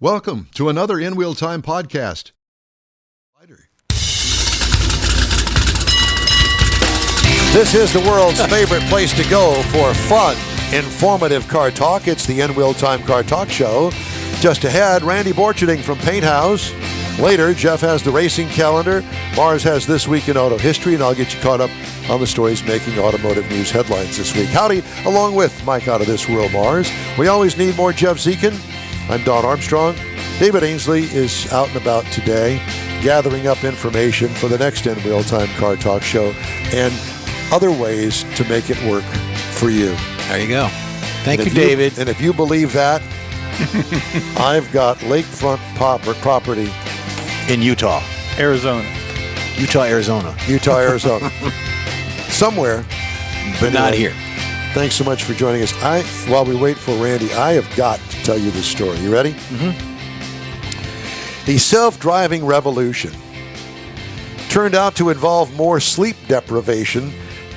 Welcome to another In Wheel Time podcast. This is the world's favorite place to go for fun, informative car talk. It's the In Wheel Time Car Talk Show. Just ahead, Randy Borcherding from PaintHouse. Later, Jeff has the racing calendar. Mars has This Week in Auto History, and I'll get you caught up on the stories making automotive news headlines this week. Howdy, along with Mike Out of This World, Mars. We always need more Jeff Zekin. I'm Don Armstrong. David Ainsley is out and about today, gathering up information for the next In Wheel Time Car Talk Show and other ways to make it work for you. There you go. Thank you, David. And if you believe that, I've got lakefront property in Utah. Arizona. Utah, Arizona. Somewhere. But not here. Thanks so much for joining us. While we wait for Randy, I have got to tell you this story. You ready? The self-driving revolution turned out to involve more sleep deprivation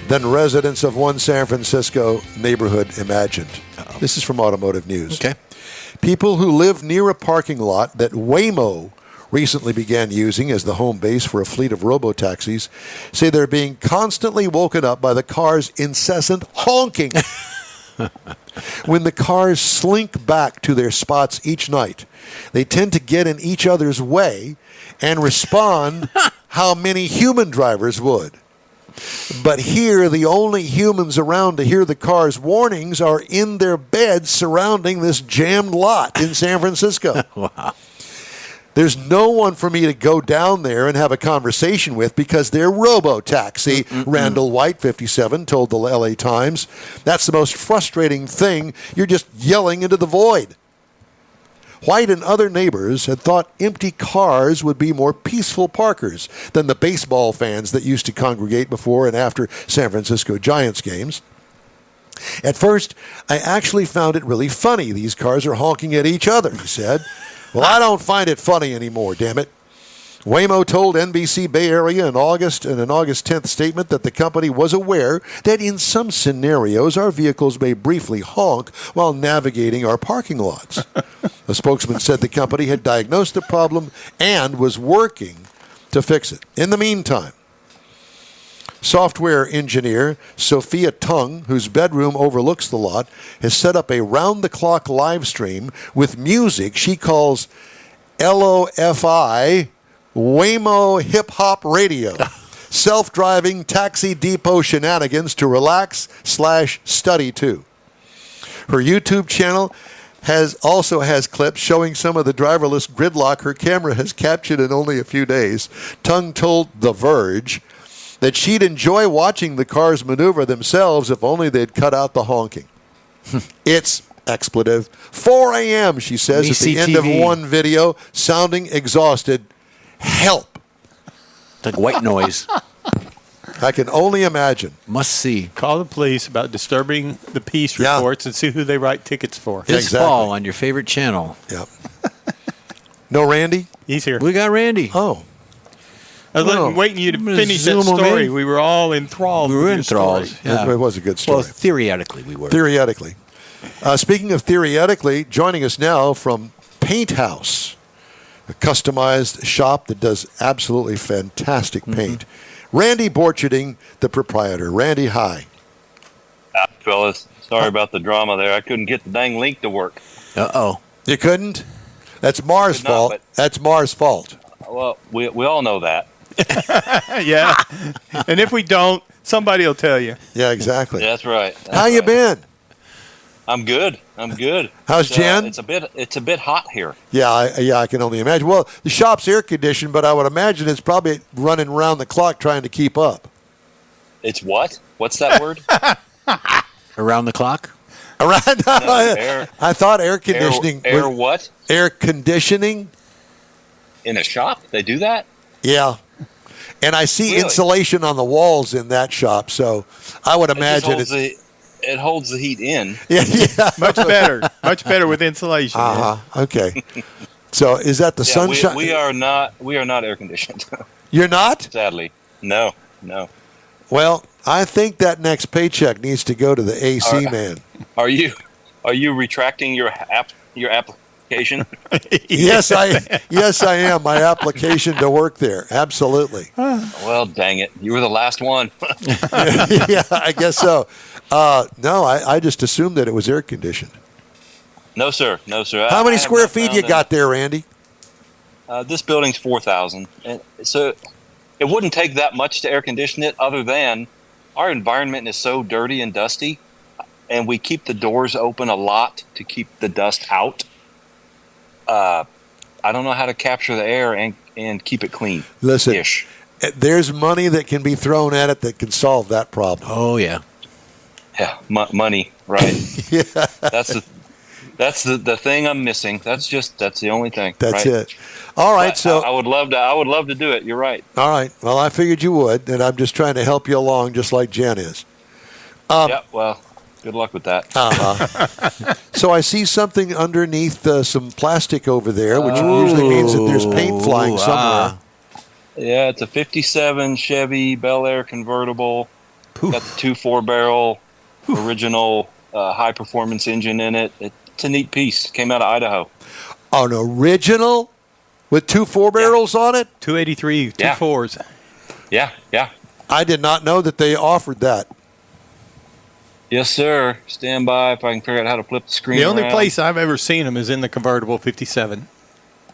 than residents of one San Francisco neighborhood imagined. Uh-oh. This is from Automotive News. Okay. People who live near a parking lot that Waymo recently began using as the home base for a fleet of robo-taxis say they're being constantly woken up by the car's incessant honking. When the cars slink back to their spots each night, they tend to get in each other's way and respond how many human drivers would. But here, the only humans around to hear the car's warnings are in their beds surrounding this jammed lot in San Francisco. Wow. There's no one for me to go down there and have a conversation with because they're Robo-Taxi. Randall White, 57, told the LA Times. That's the most frustrating thing. You're just yelling into the void. White and other neighbors had thought empty cars would be more peaceful parkers than the baseball fans that used to congregate before and after San Francisco Giants games. At first, I actually found it really funny. These cars are honking at each other, he said. Well, I don't find it funny anymore, damn it. Waymo told NBC Bay Area in an August 10th statement that the company was aware that in scenarios our vehicles may briefly honk while navigating our parking lots. A spokesman said the company had diagnosed the problem and was working to fix it. In the meantime, software engineer Sophia Tung, whose bedroom overlooks the lot, has set up a round-the-clock live stream with music she calls LOFI, Waymo Hip-Hop Radio, self-driving taxi depot shenanigans to relax/study to. Her YouTube channel also has clips showing some of the driverless gridlock her camera has captured in only a few days. Tung told The Verge that she'd enjoy watching the cars maneuver themselves if only they'd cut out the honking. It's expletive. 4 a.m., she says at the end of one video, sounding exhausted. Help. It's like white noise. I can only imagine. Must see. Call the police about disturbing the peace reports and see who they write tickets for. This fall on your favorite channel. Yep. No Randy? He's here. We got Randy. Oh. I was waiting you to finish that story. We were all enthralled. We were enthralled. Yeah. It was a good story. Well, theoretically, we were. Theoretically. Speaking of theoretically, joining us now from PaintHouse, a customized shop that does absolutely fantastic paint. Randy Borcherding, the proprietor. Randy, hi. Hi, fellas. Sorry about the drama there. I couldn't get the dang link to work. Uh-oh. You couldn't? That's Mars' fault. That's Mars' fault. Well, we all know that. Yeah. And if we don't, somebody will tell you. Yeah, exactly. That's right. How you been? I'm good. How's Jen? It's a bit hot here. Yeah, I can only imagine. Well, the shop's air conditioned, but I would imagine it's probably running around the clock trying to keep up. It's what? What's that word? Around the clock? Around. No, I thought air conditioning. Air what? Air conditioning. In a shop? They do that? Yeah. And I see Really? insulation on the walls in that shop, so I would imagine it holds the heat in. Yeah. Much better with insulation. Okay. So is that the sunshine? We are not air conditioned. You're not? Sadly, no. Well, I think that next paycheck needs to go to the AC man. Are you retracting your application? Yes, I am. My application to work there. Absolutely. Well, dang it. You were the last one. Yeah, I guess so. No, I just assumed that it was air conditioned. No, sir. No, sir. How many I have square not feet found you any. got there, Randy? This building's 4,000. And so it wouldn't take that much to air condition it, other than our environment is so dirty and dusty, and we keep the doors open a lot to keep the dust out. I don't know how to capture the air and keep it clean. Listen, Ish. there's money that can be thrown at it that can solve that problem. Oh, yeah. Yeah, money, right? Yeah. That's the thing I'm missing. That's the only thing. That's right? it. All right, But so I would love to do it. You're right. all right. Well, I figured you would, and I'm just trying to help you along, just like Jen is. Yeah. Well, good luck with that. So I see something underneath some plastic over there, which usually means that there's paint flying somewhere. Yeah, it's a '57 Chevy Bel Air convertible. Got the 2.4 barrel original high performance engine in it. It's a neat piece. Came out of Idaho. An original with 2 4-barrels on it? 283, two Yeah. fours. Yeah. I did not know that they offered that. Yes, sir. Stand by if I can figure out how to flip the screen. The only around. place I've ever seen them is in the convertible 57.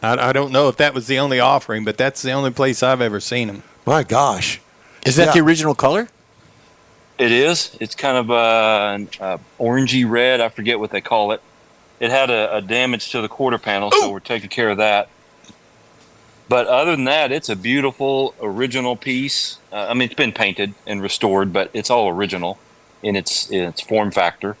I don't know if that was the only offering, but that's the only place I've ever seen them. My gosh. Is that Yeah. the original color? It is. It's kind of an orangey red. I forget what they call it. It had a damage to the quarter panel, so we're taking care of that. But other than that, it's a beautiful original piece. I mean, it's been painted and restored, but it's all original in its form factor.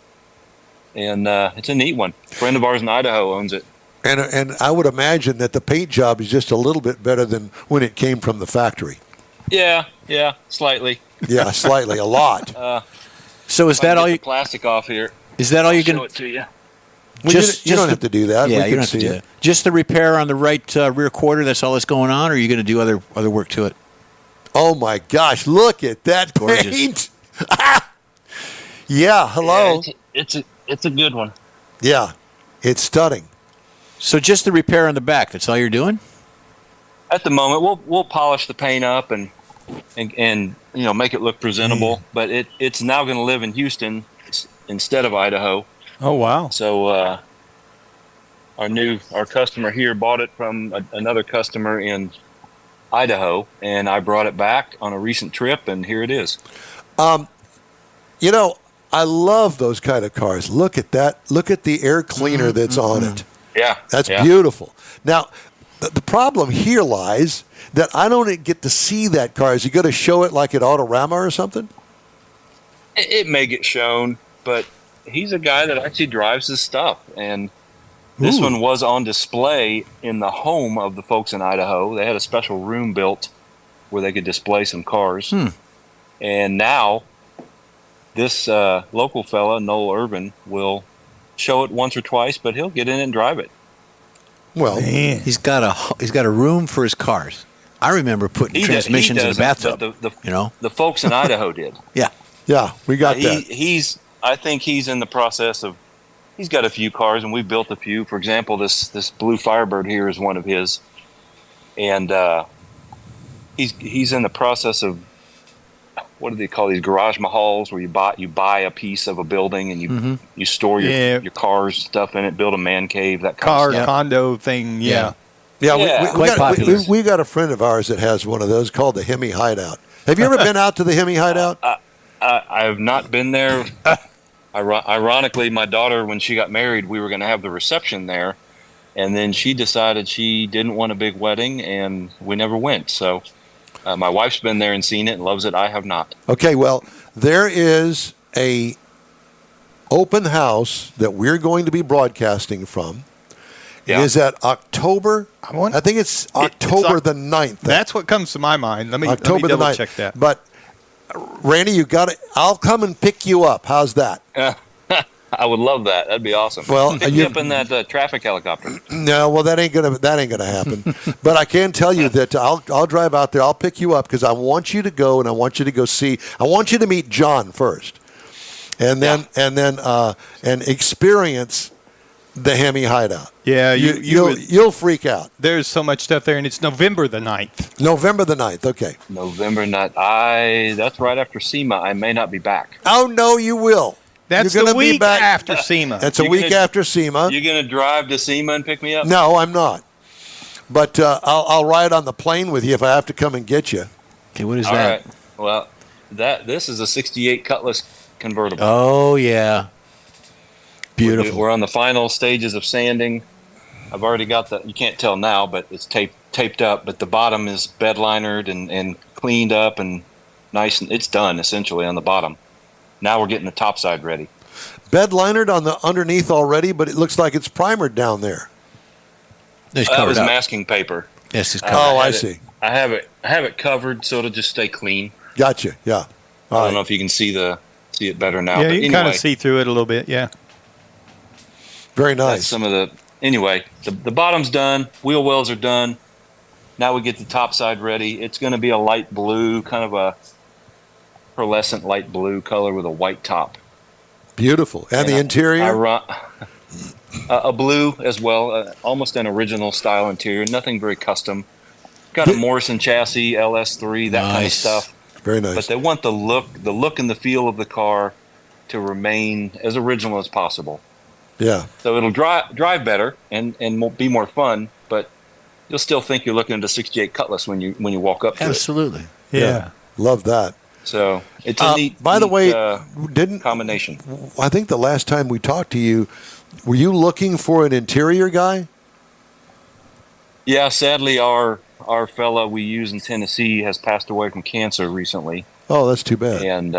And it's a neat one. A friend of ours in Idaho owns it. And I would imagine that the paint job is just a little bit better than when it came from the factory. Yeah, slightly. Yeah, slightly, a lot. So is If I that can all get you? the plastic off here? Is that all you're Show gonna? it to you. Well, you don't have to do that. Yeah, We you can don't have to see do it. that. Just the repair on the right rear quarter. That's all that's going on, or are you going to do other work to it? Oh my gosh! Look at that Gorgeous. paint. Yeah. Hello. Yeah, it's a good one. Yeah, it's stunning. So just the repair on the back. That's all you're doing? At the moment, we'll polish the paint up and make it look presentable. But it's now going to live in Houston instead of Idaho. Oh, wow. So our customer here bought it from another customer in Idaho, and I brought it back on a recent trip, and here it is. I love those kind of cars. Look at that. Look at the air cleaner that's on it. Yeah, That's yeah. beautiful. Now, the problem here lies that I don't get to see that car. Is he going to show it like at Autorama or something? It may get shown, but he's a guy that actually drives his stuff, and this one was on display in the home of the folks in Idaho. They had a special room built where they could display some cars. And now this local fella, Noel Urban, will show it once or twice, but he'll get in it and drive it. Well, Man. He's got a room for his cars. I remember putting transmissions in the doesn't, bathtub. but the folks in Idaho did. Yeah. yeah, we got that. I think he's in the process of. He's got a few cars, and we built a few. For example, this blue Firebird here is one of his, and he's in the process of. What do they call these garage mahals, where you buy a piece of a building and you store your cars, stuff in it, build a man cave, that kind of stuff. Condo thing, yeah. Yeah, Yeah. Quite popular. we got a friend of ours that has one of those called the Hemi Hideout. Have you ever been out to the Hemi Hideout? I have not been there. Ironically, my daughter, when she got married, we were going to have the reception there, and then she decided she didn't want a big wedding, and we never went. So my wife's been there and seen it and loves it. I have not. Okay, well, there is a open house that we're going to be broadcasting from. Yeah. It is at October. I think it's October the 9th. That's what comes to my mind. Let me October the double 9th. check that. But Randy, you got it. I'll come and pick you up. How's that? I would love that. That'd be awesome. Well, pick me up in that traffic helicopter. No, well that ain't gonna happen. But I can tell you that I'll drive out there. I'll pick you up because I want you to go and I want you to go see. I want you to meet John first, and then and experience the Hemi hideout. Yeah, you'll freak out. there's so much stuff there, and it's November the 9th. November the 9th. Okay. November night. That's right after SEMA. I may not be back. Oh no, you will. That's You're the gonna be week back. after SEMA. That's a You're week gonna- after SEMA. You gonna drive to SEMA and pick me up? No, I'm not. But I'll ride on the plane with you if I have to come and get you. Okay, what is All that? right. Well, this is a '68 Cutlass convertible. Oh yeah, beautiful. We're on the final stages of sanding. I've already got you can't tell now, but it's taped up. But the bottom is bed linered and cleaned up and nice. And it's done essentially on the bottom. Now we're getting the top side ready. Bed linered on the underneath already, but it looks like it's primered down there. It's That covered was up. masking paper. Yes, it's I covered. Oh, I had it- see. I have it covered so it'll just stay clean. Gotcha. Yeah. I All don't know right. if you can see it better now. Yeah, but you can anyway, kind of see through it a little bit. Yeah. Very that's nice. some of the bottom's done. Wheel wells are done. Now we get the top side ready. It's going to be a light blue, kind of a pearlescent light blue color with a white top. Beautiful. And the I interior? run a blue as well, almost an original style interior. Nothing very custom. Got a Morrison chassis, LS3, that kind of Nice. stuff. Very nice. But they want the look and the feel of the car to remain as original as possible. Yeah. So it'll drive better and be more fun, but you'll still think you're looking at a '68 Cutlass when you walk up to Absolutely. Yeah. Love that. it. So it's a neat. By the neat, way, didn't combination. I think the last time we talked to you, were you looking for an interior guy? Yeah, sadly, our fella we use in Tennessee has passed away from cancer recently, Oh, that's too bad. and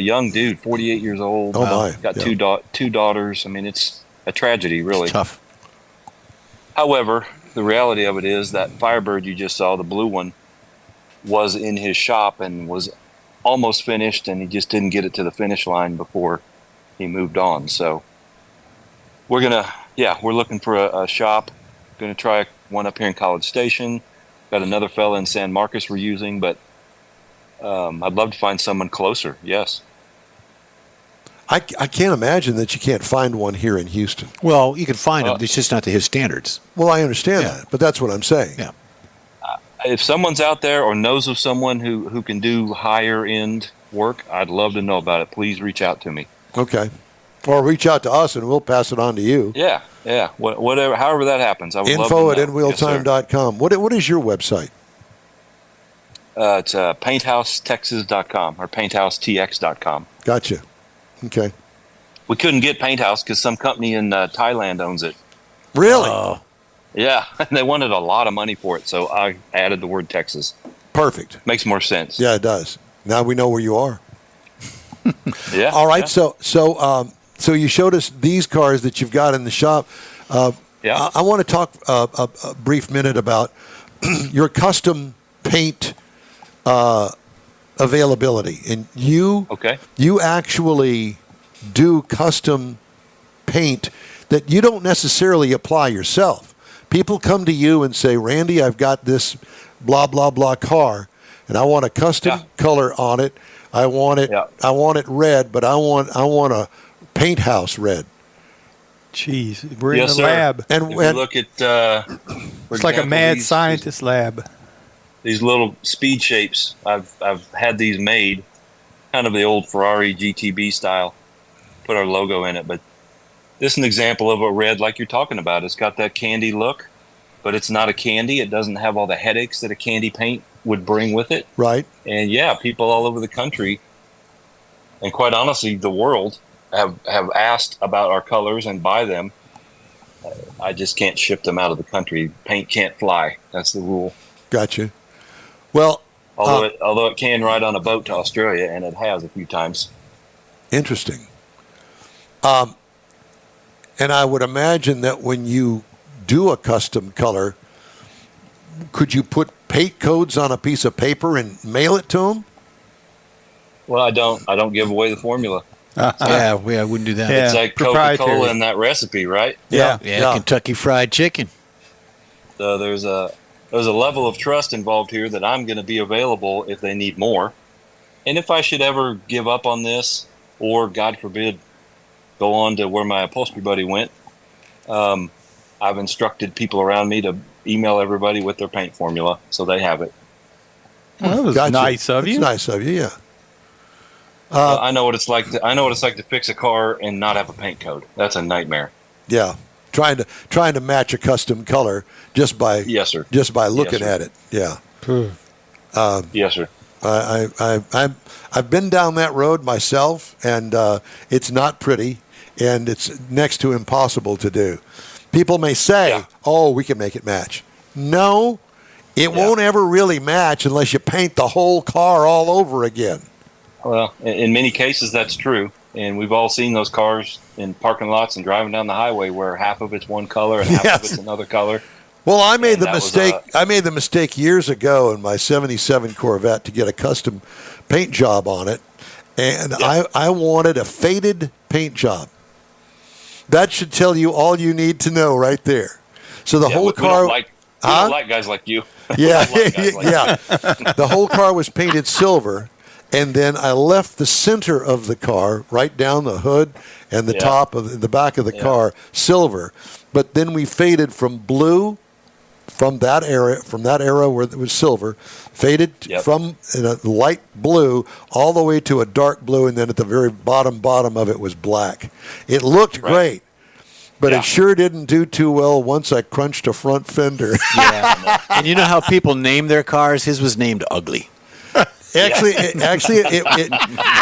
young dude, 48 years old. Oh, my. Got Yeah. two daughters. I mean, it's a tragedy, really. It's tough. However, the reality of it is that Firebird you just saw, the blue one, was in his shop and was almost finished, and he just didn't get it to the finish line before he moved on. So we're looking for a shop. Going to try one up here in College Station. Got another fella in San Marcos we're using, but I'd love to find someone closer. Yes. I can't imagine that you can't find one here in Houston. Well, you can find them. It's just not to his standards. Well, I understand Yeah. that, but that's what I'm saying. Yeah. If someone's out there or knows of someone who can do higher end work, I'd love to know about it. Please reach out to me. Okay. Or reach out to us and we'll pass it on to you. Yeah. Whatever, however that happens. I would love Info to at know. Yes, sir. inwheeltime.com. What is your website? It's PaintHouseTexas.com or PaintHouseTX.com. Gotcha. Okay. We couldn't get PaintHouse because some company in Thailand owns it. Really? Yeah, and they wanted a lot of money for it, so I added the word Texas. Perfect. Makes more sense. Yeah, it does. Now we know where you are. Yeah. All right. Yeah. So you showed us these cars that you've got in the shop. Yeah. I want to talk a brief minute about your custom paint availability. And you actually do custom paint that you don't necessarily apply yourself. People come to you and say, Randy, I've got this blah, blah, blah car, and I want a custom color on it. I want it red, but I want a PaintHouse red. Jeez, we're in Yes, the sir. lab. And If you look at, for It's like a example, mad these- scientist lab. These little speed shapes, I've had these made, kind of the old Ferrari GTB style. Put our logo in it, but this is an example of a red like you're talking about. It's got that candy look, but it's not a candy. It doesn't have all the headaches that a candy paint would bring with it. right. And yeah, people all over the country, and quite honestly, the world, have asked about our colors and buy them. I just can't ship them out of the country. Paint can't fly. That's the rule. Gotcha. Well, Although it can ride on a boat to Australia, and it has a few times. interesting. And I would imagine that when you do a custom color, could you put paint codes on a piece of paper and mail it to them? Well, I don't give away the formula. Yeah, I wouldn't do that. Yeah. It's like proprietary. Coca-Cola in that recipe, right? Yeah. Yeah, Kentucky Fried Chicken. So there's a level of trust involved here that I'm going to be available if they need more. And if I should ever give up on this, or God forbid, go on to where my upholstery buddy went, I've instructed people around me to email everybody with their paint formula so they have it. Well, that was Gotcha. nice of you. It's nice of you, yeah. I know what it's like. I know what it's like to fix a car and not have a paint code. That's a nightmare. Yeah. Trying to match a custom color just by Yes, sir. just by looking Yes, sir. at it. Yeah. Yes, sir. I've been down that road myself, and it's not pretty, and it's next to impossible to do. People may say, Yeah. "Oh, we can make it match." No, it won't ever really match unless you paint the whole car all over again. Well, in many cases, that's true. And we've all seen those cars in parking lots and driving down the highway where half of it's one color and half of it's another color. Well, I made And the that was, mistake. I made the mistake years ago in my '77 Corvette to get a custom paint job on it, and I wanted a faded paint job. That should tell you all you need to know right there. So the whole we car. we don't like guys like you. Yeah, We don't like guys like yeah. The whole car was painted silver, and then I left the center of the car, right down the hood and the top of the back of the car, silver. But then we faded from blue, from that era where it was silver, faded from a light blue all the way to a dark blue, and then at the very bottom of it was black. It looked great. But it sure didn't do too well once I crunched a front fender. Yeah. And you know how people name their cars? His was named Ugly. Actually,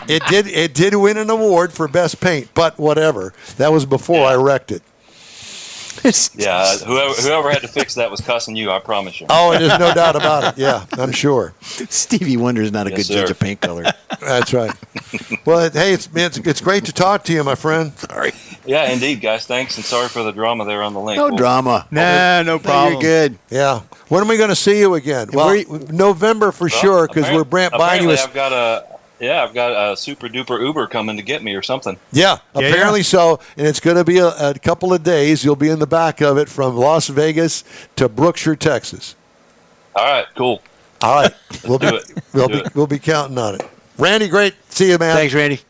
it did win an award for best paint, but whatever. That was before I wrecked it. Yeah, whoever had to fix that was cussing you, I promise you. Oh, there's no doubt about it. Yeah, I'm sure. Stevie Wonder's not a good judge of paint color. That's right. Well, hey, it's great to talk to you, my friend. Sorry. Yeah, indeed, guys. Thanks, and sorry for the drama there on the link. No drama. Nah, no problem. You're good. Yeah. When are we going to see you again? Well, November for sure, because we're buying you a... I've got a super duper Uber coming to get me or something. Yeah, apparently so. And it's going to be a couple of days. You'll be in the back of it from Las Vegas to Brookshire, Texas. All right, cool. All right. We'll be counting on it. Randy, great. See you, man. Thanks, Randy.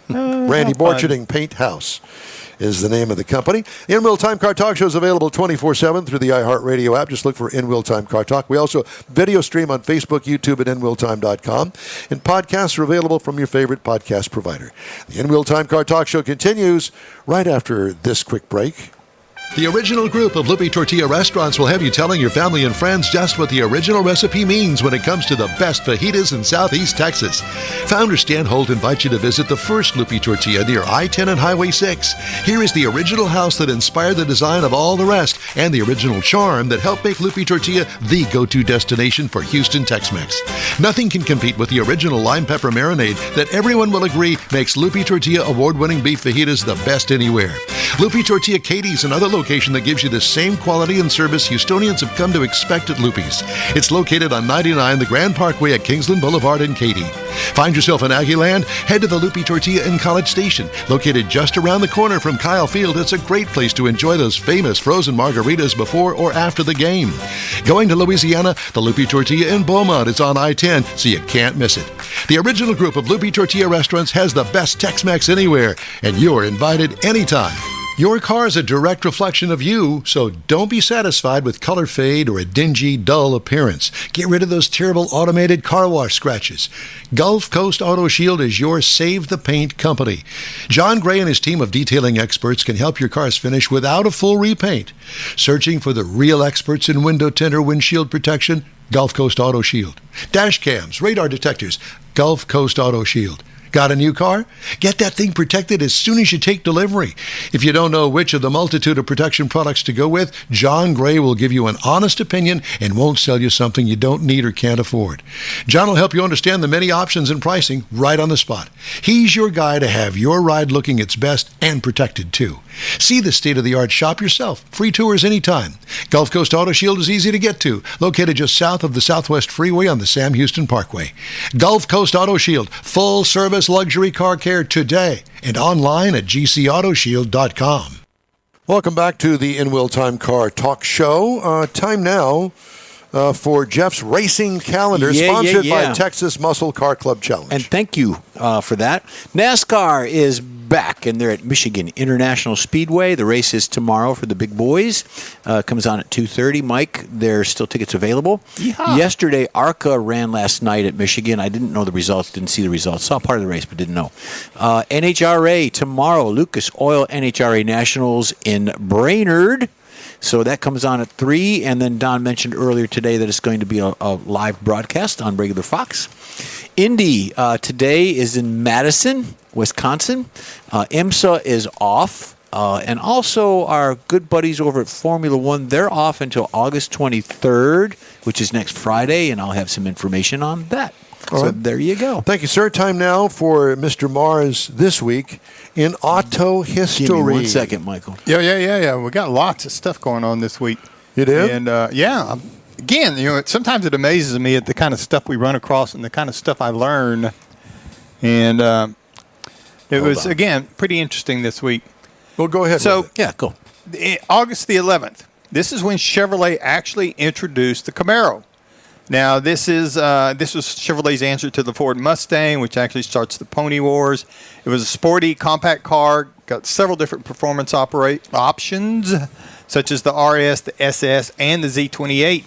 Randy Borcherding PaintHouse is the name of the company. In-Wheel Time Car Talk Show is available 24/7 through the iHeartRadio app. Just look for In-Wheel Time Car Talk. We also video stream on Facebook, YouTube, and InWheelTime.com. And podcasts are available from your favorite podcast provider. The In-Wheel Time Car Talk Show continues right after this quick break. The original group of Lupe Tortilla restaurants will have you telling your family and friends just what the original recipe means when it comes to the best fajitas in Southeast Texas. Founder Stan Holt invites you to visit the first Lupe Tortilla near I-10 and Highway 6. Here is the original house that inspired the design of all the rest and the original charm that helped make Lupe Tortilla the go-to destination for Houston Tex-Mex. Nothing can compete with the original lime pepper marinade that everyone will agree makes Lupe Tortilla award-winning beef fajitas the best anywhere. Lupe Tortilla Katie's another location that gives you the same quality and service Houstonians have come to expect at Lupe's. It's located on 99 the Grand Parkway at Kingsland Boulevard in Katy. Find yourself in Aggieland? Head to the Lupe Tortilla in College Station. Located just around the corner from Kyle Field, it's a great place to enjoy those famous frozen margaritas before or after the game. Going to Louisiana? The Lupe Tortilla in Beaumont is on I-10, so you can't miss it. The original group of Lupe Tortilla restaurants has the best Tex-Mex anywhere, and you're invited anytime. Your car is a direct reflection of you, so don't be satisfied with color fade or a dingy, dull appearance. Get rid of those terrible automated car wash scratches. Gulf Coast Auto Shield is your Save the Paint company. John Gray and his team of detailing experts can help your cars finish without a full repaint. Searching for the real experts in window tint or windshield protection? Gulf Coast Auto Shield. Dash cams, radar detectors? Gulf Coast Auto Shield. Got a new car? Get that thing protected as soon as you take delivery. If you don't know which of the multitude of protection products to go with, John Gray will give you an honest opinion and won't sell you something you don't need or can't afford. John will help you understand the many options and pricing right on the spot. He's your guy to have your ride looking its best and protected too. See the state-of-the-art shop yourself. Free tours anytime. Gulf Coast Auto Shield is easy to get to, located just south of the Southwest Freeway on the Sam Houston Parkway. Gulf Coast Auto Shield, full-service luxury car care today and online at gcautoshield.com. Welcome back to the In-Wheel Time Car Talk Show. Time now for Jeff's racing calendar, sponsored by Texas Muscle Car Club Challenge. And thank you for that. NASCAR is back, and they're at Michigan International Speedway. The race is tomorrow for the big boys. Comes on at 2:30. Mike, there's still tickets available. Yeehaw. Yesterday, ARCA ran last night at Michigan. I didn't know the results, didn't see the results. Saw part of the race, but didn't know. NHRA tomorrow, Lucas Oil NHRA Nationals in Brainerd. So that comes on at 3, and then Don mentioned earlier today that it's going to be a live broadcast on regular Fox. Indy today is in Madison, Wisconsin. IMSA is off. And also our good buddies over at Formula One, they're off until August 23rd, which is next Friday, and I'll have some information on that. So there you go. Thank you, sir. Time now for Mr. Mars this week in auto history. Give me 1 second, Michael. Yeah. We got lots of stuff going on this week. You did? And again, sometimes it amazes me at the kind of stuff we run across and the kind of stuff I learn. And it was again pretty interesting this week. Well, go ahead. So Go. August the 11th. This is when Chevrolet actually introduced the Camaro. Now, this was Chevrolet's answer to the Ford Mustang, which actually starts the Pony Wars. It was a sporty, compact car, got several different performance options, such as the RS, the SS, and the Z28.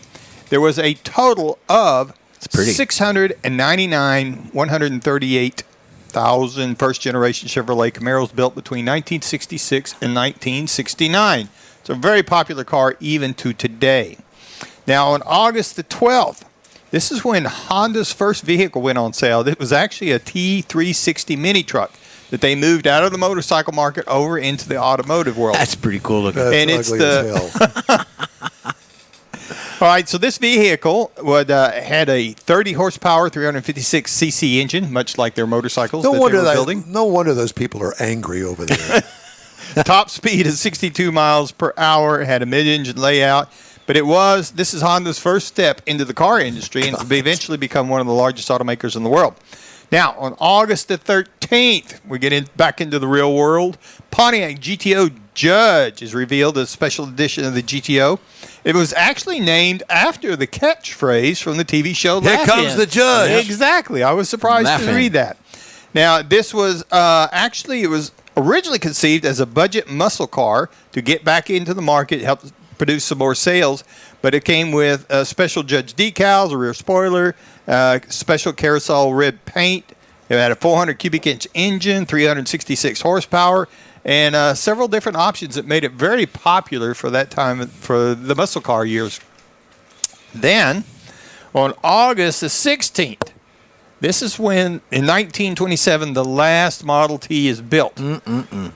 There was a total of 699,138,000 first-generation Chevrolet Camaros built between 1966 and 1969. It's a very popular car even to today. Now, on August the 12th, this is when Honda's first vehicle went on sale. It was actually a T360 mini truck that they moved out of the motorcycle market over into the automotive world. That's pretty cool looking. That's and it's ugly as hell. All right, so this vehicle had a 30 horsepower, 356 cc engine, much like their motorcycles that they were building. No wonder those people are angry over there. Top speed is 62 miles per hour. It had a mid-engine layout. But this is Honda's first step into the car industry and to eventually become one of the largest automakers in the world. Now, on August the 13th, we get back into the real world. Pontiac GTO Judge is revealed as a special edition of the GTO. It was actually named after the catchphrase from the TV show Here Laugh comes In. the judge. Exactly. I was surprised Laugh to In. read that. Now, this was it was originally conceived as a budget muscle car to get back into the market, help produce some more sales, but it came with special Judge decals, a rear spoiler, special carousel rib paint. It had a 400 cubic inch engine, 366 horsepower, and several different options that made it very popular for that time, for the muscle car years. Then, on August the 16th, this is when, in 1927, the last Model T is built.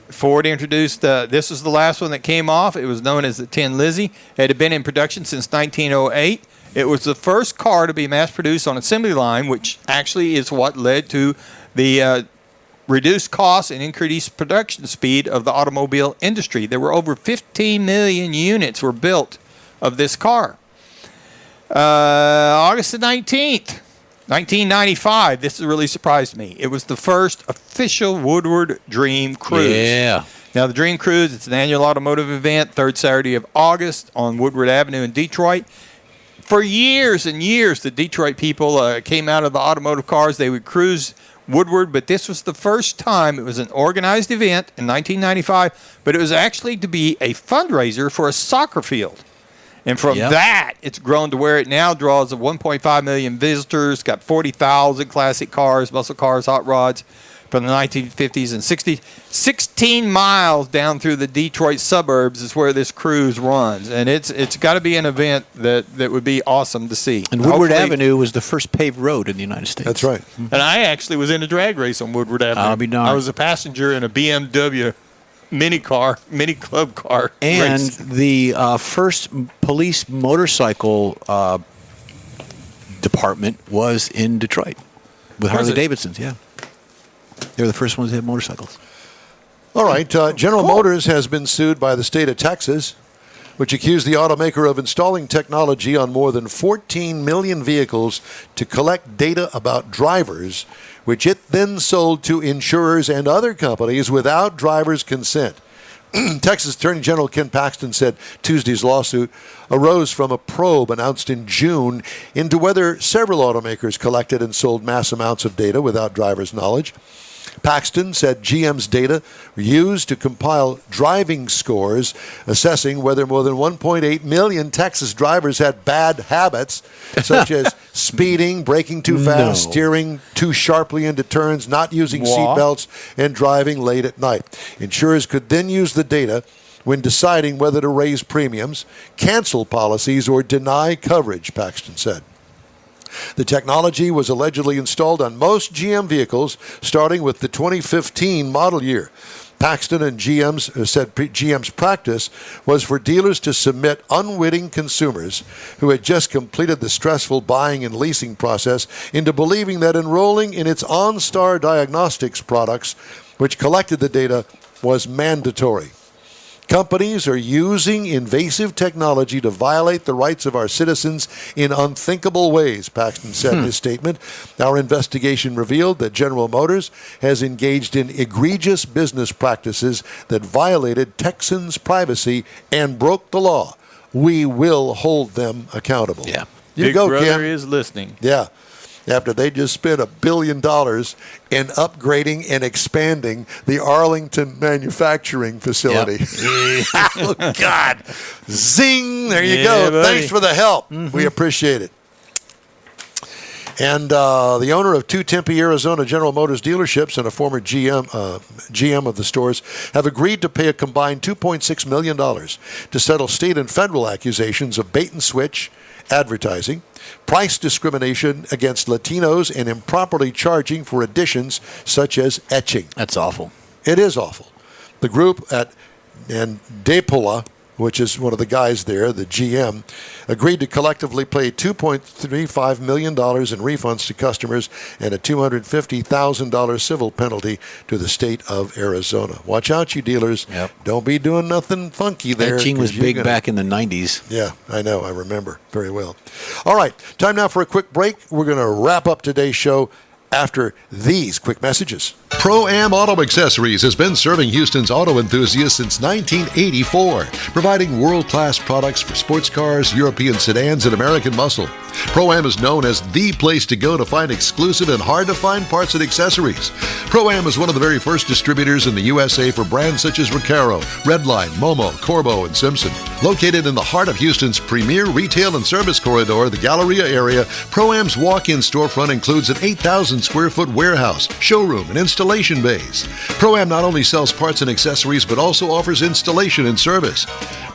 Ford introduced, this was the last one that came off. It was known as the Tin Lizzie. It had been in production since 1908. It was the first car to be mass-produced on assembly line, which actually is what led to the reduced costs and increased production speed of the automobile industry. There were over 15 million units were built of this car. August the 19th. 1995, this really surprised me. It was the first official Woodward Dream Cruise. Yeah. Now, the Dream Cruise, it's an annual automotive event, third Saturday of August on Woodward Avenue in Detroit. For years and years, the Detroit people came out of the automotive cars. They would cruise Woodward, but this was the first time. It was an organized event in 1995, but it was actually to be a fundraiser for a soccer field. And from that, it's grown to where it now draws 1.5 million visitors, got 40,000 classic cars, muscle cars, hot rods from the 1950s and 60s. 16 miles down through the Detroit suburbs is where this cruise runs. And it's got to be an event that would be awesome to see. And Woodward Avenue was the first paved road in the United States. That's right. And I actually was in a drag race on Woodward Avenue. I'll be darned. I was a passenger in a BMW mini club car And race. the first police motorcycle department was in Detroit with Harley Davidsons. Yeah, they were the first ones that had motorcycles. All right. General Motors has been sued by the state of Texas, which accused the automaker of installing technology on more than 14 million vehicles to collect data about drivers, which it then sold to insurers and other companies without drivers' consent. Texas Attorney General Ken Paxton said Tuesday's lawsuit arose from a probe announced in June into whether several automakers collected and sold mass amounts of data without drivers' knowledge. Paxton said GM's data were used to compile driving scores assessing whether more than 1.8 million Texas drivers had bad habits, such as speeding, braking too fast, steering too sharply into turns, not using seatbelts, and driving late at night. Insurers could then use the data when deciding whether to raise premiums, cancel policies, or deny coverage, Paxton said. The technology was allegedly installed on most GM vehicles, starting with the 2015 model year. Paxton and said GM's practice was for dealers to submit unwitting consumers who had just completed the stressful buying and leasing process into believing that enrolling in its OnStar Diagnostics products, which collected the data, was mandatory. Companies are using invasive technology to violate the rights of our citizens in unthinkable ways, Paxton said in his statement. Our investigation revealed that General Motors has engaged in egregious business practices that violated Texans' privacy and broke the law. We will hold them accountable. Yeah. You go, Brother Ken. is listening. Yeah. After they just spent $1 billion in upgrading and expanding the Arlington manufacturing facility. Yep. Oh, God. Zing. There you Yeah, go. buddy. Thanks for the help. We appreciate it. And the owner of 2 Tempe, Arizona General Motors dealerships and a former GM of the stores have agreed to pay a combined $2.6 million to settle state and federal accusations of bait and switch advertising, price discrimination against Latinos, and improperly charging for additions such as etching. That's awful. It is awful. The group at Depola, which is one of the guys there, the GM, agreed to collectively pay $2.35 million in refunds to customers and a $250,000 civil penalty to the state of Arizona. Watch out, you dealers. Yep. Don't be doing nothing funky there. Etching was 'cause you're big gonna- back in the 90s. Yeah, I know. I remember very well. All right, time now for a quick break. We're going to wrap up today's show after these quick messages. Pro-Am Auto Accessories has been serving Houston's auto enthusiasts since 1984, providing world-class products for sports cars, European sedans, and American muscle. Pro-Am is known as the place to go to find exclusive and hard-to-find parts and accessories. Pro-Am is one of the very first distributors in the USA for brands such as Recaro, Redline, Momo, Corbo, and Simpson. Located in the heart of Houston's premier retail and service corridor, the Galleria area, Pro-Am's walk-in storefront includes an 8,000-square-foot warehouse, showroom, and installation bays. Pro-Am not only sells parts and accessories, but also offers installation and service.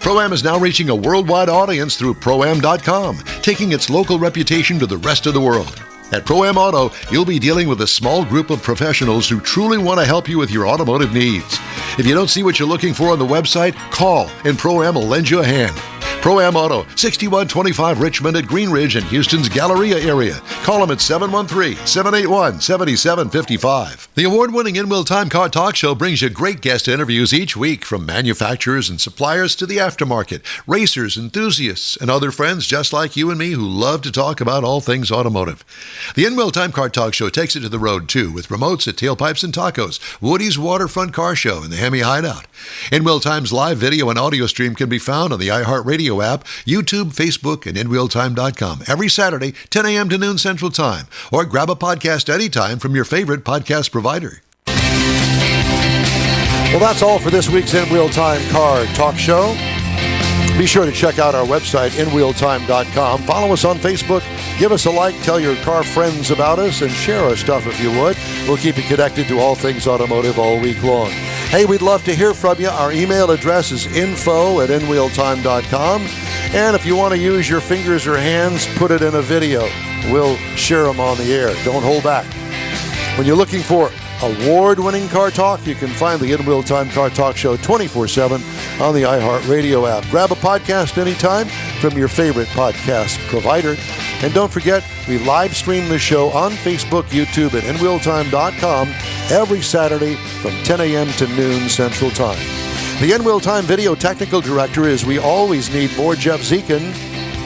Pro-Am is now reaching a worldwide audience through Pro-Am.com, taking its local reputation to the rest of the world. At Pro-Am Auto, you'll be dealing with a small group of professionals who truly want to help you with your automotive needs. If you don't see what you're looking for on the website, call and Pro-Am will lend you a hand. Pro-Am Auto, 6125 Richmond at Green Ridge in Houston's Galleria area. Call them at 713-781-7755. The award-winning In-Wheel Time Car Talk Show brings you great guest interviews each week from manufacturers and suppliers to the aftermarket, racers, enthusiasts, and other friends just like you and me who love to talk about all things automotive. The In-Wheel Time Car Talk Show takes it to the road, too, with remotes at Tailpipes and Tacos, Woody's Waterfront Car Show, and the Hemi Hideout. In-Wheel Time's live video and audio stream can be found on the iHeartRadio app, YouTube, Facebook, and InWheelTime.com every Saturday, 10 a.m. to noon Central Time, or grab a podcast anytime from your favorite podcast provider. Well, that's all for this week's In Wheel Time Car Talk Show. Be sure to check out our website, InWheelTime.com. Follow us on Facebook. Give us a like. Tell your car friends about us and share our stuff if you would. We'll keep you connected to all things automotive all week long. Hey, we'd love to hear from you. Our email address is info@InWheelTime.com. And if you want to use your fingers or hands, put it in a video. We'll share them on the air. Don't hold back. When you're looking for award-winning car talk, you can find the In Wheel Time Car Talk Show 24/7 on the iHeartRadio app. Grab a podcast anytime from your favorite podcast provider. And don't forget, we live stream the show on Facebook, YouTube, and InWheelTime.com every Saturday from 10 a.m. to noon Central Time. The In Wheel Time Video Technical Director is we always need more Jeff Zekin.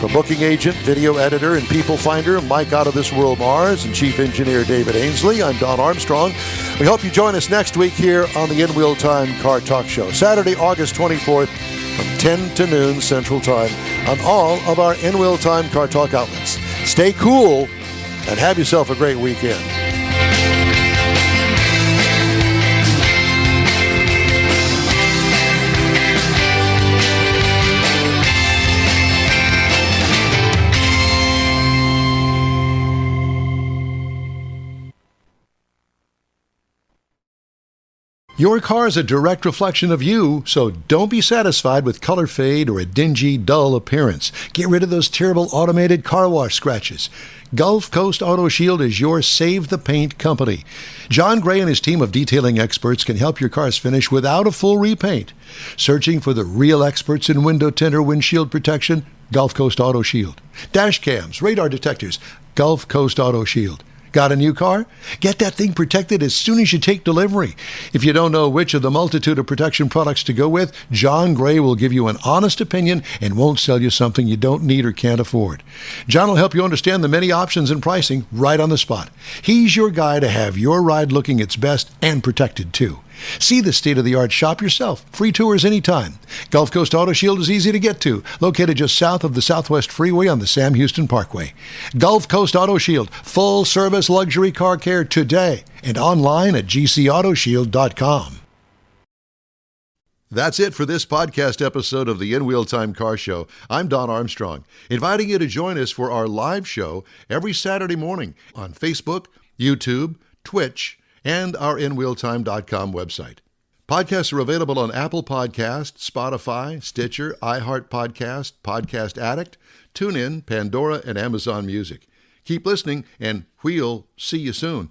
From booking agent, video editor, and people finder Mike Out of This World Mars and chief engineer David Ainsley, I'm Don Armstrong. We hope you join us next week here on the In Wheel Time Car Talk Show, Saturday, August 24th from 10 to noon Central Time on all of our In Wheel Time Car Talk outlets. Stay cool and have yourself a great weekend. Your car is a direct reflection of you, so don't be satisfied with color fade or a dingy, dull appearance. Get rid of those terrible automated car wash scratches. Gulf Coast Auto Shield is your Save the Paint company. John Gray and his team of detailing experts can help your cars finish without a full repaint. Searching for the real experts in window tint or windshield protection? Gulf Coast Auto Shield. Dash cams, radar detectors? Gulf Coast Auto Shield. Got a new car? Get that thing protected as soon as you take delivery. If you don't know which of the multitude of protection products to go with, John Gray will give you an honest opinion and won't sell you something you don't need or can't afford. John will help you understand the many options and pricing right on the spot. He's your guy to have your ride looking its best and protected too. See the state-of-the-art shop yourself. Free tours anytime. Gulf Coast Auto Shield is easy to get to, located just south of the Southwest Freeway on the Sam Houston Parkway. Gulf Coast Auto Shield, full-service luxury car care today, and online at gcautoshield.com. That's it for this podcast episode of the In Wheel Time Car Show. I'm Don Armstrong, inviting you to join us for our live show every Saturday morning on Facebook, YouTube, Twitch, and our InWheelTime.com website. Podcasts are available on Apple Podcasts, Spotify, Stitcher, iHeart Podcast, Podcast Addict, TuneIn, Pandora, and Amazon Music. Keep listening, and we'll see you soon.